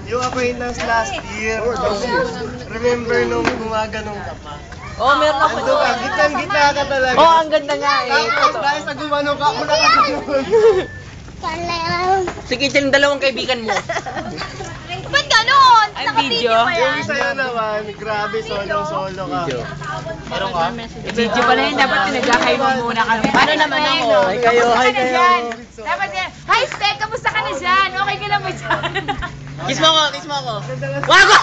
Yung acquaintance last year. Remember nung gumaganong ka pa? Oh, meron ako. Ando ka, gitna ka talaga. Oh, ang ganda nga eh. Tapos dahil sa gumano ka, ako nakaganon. Sige, yung dalawang kaibigan mo. Ba't ganon? Ay, video. Yung isa yun naman, grabe, solo ka. Meron ka? Video pala yun, dapat pinagkakay mo muna kami. Paano naman ako? Hi kayo, hi kayo. Dapat yan. Hi, Spek! Kamusta ka na dyan? Okay ka lang ba dyan? Kiss mo ako, kiss mo ako. Wago!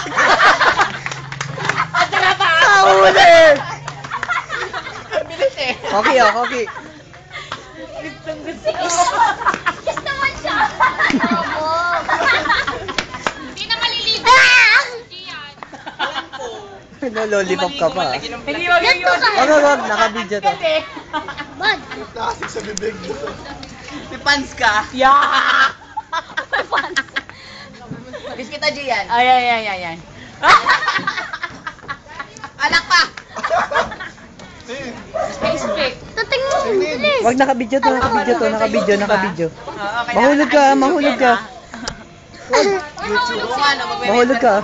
At saka pa! Huli! Bilis eh. Okay, okay. Kiss naman siya! Hindi na maliligo. Lollipop ka pa. Hindi, wag yun. Wag, naka-video to. Bad. Plastic sa bibig. May pants ka? Yeah! Kiss kita, Gian. Ay. Alak pa! Spek. Tating mo. Bilis. Wag naka-video to. Okay, Mahulog ka. Mahulog ka.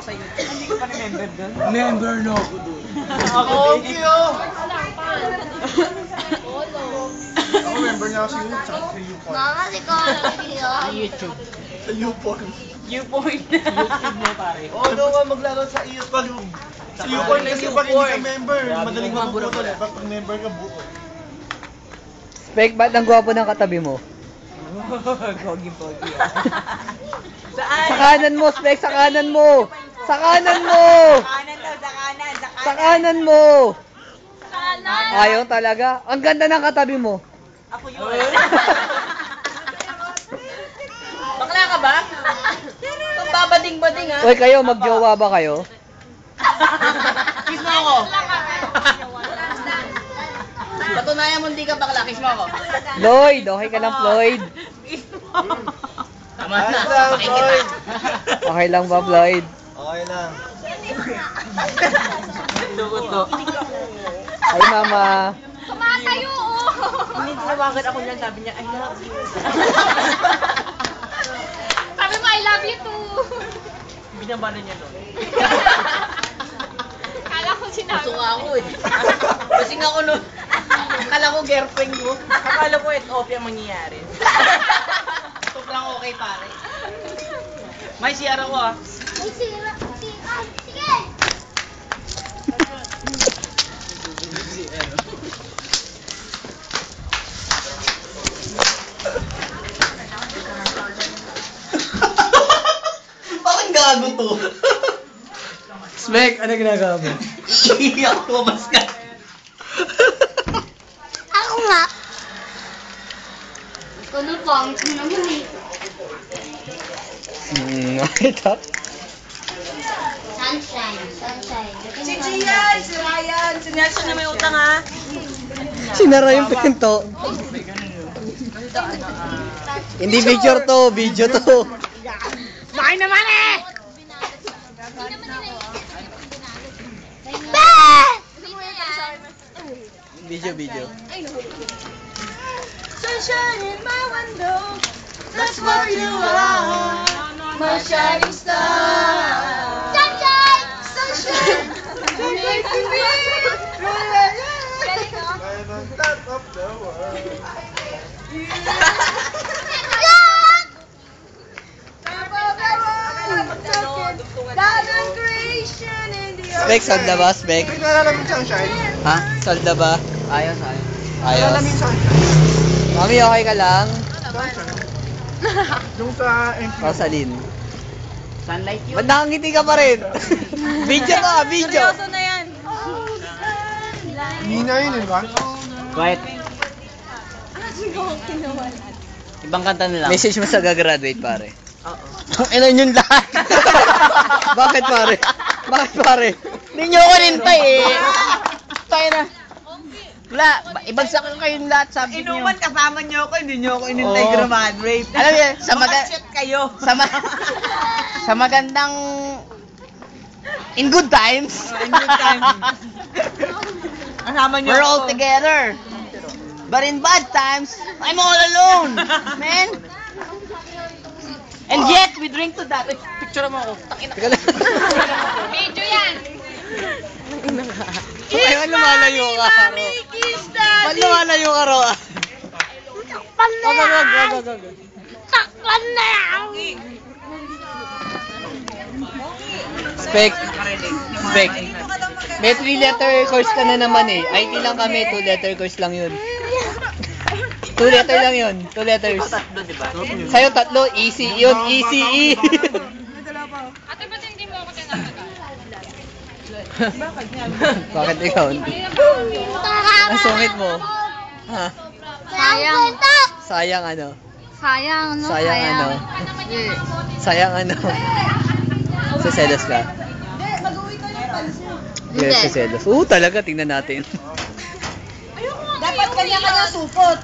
Hindi ka pa remember doon? Member na ako doon. Okay, Ako member na ako sa YouPorn. Mama, si YouTube. Sa YouPorn. YouTube mo, pare. Oo, doon ka maglaro sa YouPorn. Sa YouPorn kasi pag hindi ka member, madaling mapuputol. Pag member ka, buo. Spek, ba't ang gwapo ng katabi mo? Pogi. Sa kanan mo, Spek, sa kanan mo! Sa kanan mo! Sa kanan mo! Ayaw talaga. Ang ganda ng katabi mo. Ako yun. Bakla ka ba? Babading-bading ha? Uy, kayo, magjowa ba kayo? Kiss mo ako. Patunayan mo hindi ka bakla, kiss mo ako. Lloyd, okay ka lang, Floyd. Kiss mo. Tama na. Ayos lang, Floyd. Okay lang ba, Floyd? Okay lang. Tuto. Ay, mama. Kumatayo, oh. Hindi tinawagan ako niyan, sabi niya, I love you. Sabi mo, I love you too. Binabano niya nun. Kala ko sinabi. Gusto nga ako eh. Kasing ako nun. Akala ko girlfriend mo. Akala ko okay ang mangyayari. Sobrang okay pare. May CR ako ah. Ay, sira. Sige. Bakit gago to? Spek, ano ginagawa mo? Iyak ko, mas ka. Ako nga. Ano pang naman eh. Ito. Sunshine. Si Gian, si Ryan, si Nelson na may utang ha. Sinara yung pinto. Hindi picture to, video to. Bakit naman eh! Video. Sunshine in my window, that's where you are, my shining star. Sunshine! Sunshine, you make me Galing, no? On top of the world. Spek, solda ba, Spek? Nalalamin sunshine? Ha? Solda ba? Ayos. Nalalamin Ayos. sunshine? Mami, okay ka lang? Yung sa MP. Rosaline. Sunlight yun. Ba't nakangiti ka pa rin? Video to ah, video. na yan. Hina yun, di ba? Quiet. Ibang kanta na lang. Message mo sa gagraduate, pare. Oo. Ang ilan yun lahat. Bakit, pare? Bakit, pare? Hindi nyo ko nintay eh. Tayo na. Wala, ibagsak ko kayong lahat, sabi niyo. Inuman kasama niyo ako, hindi niyo ako inintay Oo. graduate. Alam niyo, kayo. Sa magandang in good times. In good times. Kasama niyo. We're all together. But in bad times, I'm all alone, man. And yet we drink to that. Picture mo ako. Teka lang. Video yan. Ay, wala lumalayo ka, Karo. Wala lumalayo ka, Ro. Wag. Takpan na yan. Spec. May 3-letter course ka na naman eh. IT lang kami, 2-letter course lang yun. 2 letter lang yun, 2 letters. Tatlo, di ba? Sa'yo 3, easy yun, easy. Ate, ba't hindi mo ako tinatagal? Bakit ikaw? Ang sungit mo. Ha? Sayang. Sayang ano? Sayang, no? Sayang ano? Sayang ano? Seselos ka? Yes, seselos. Talaga, tingnan natin. Dapat kanya-kanya supot.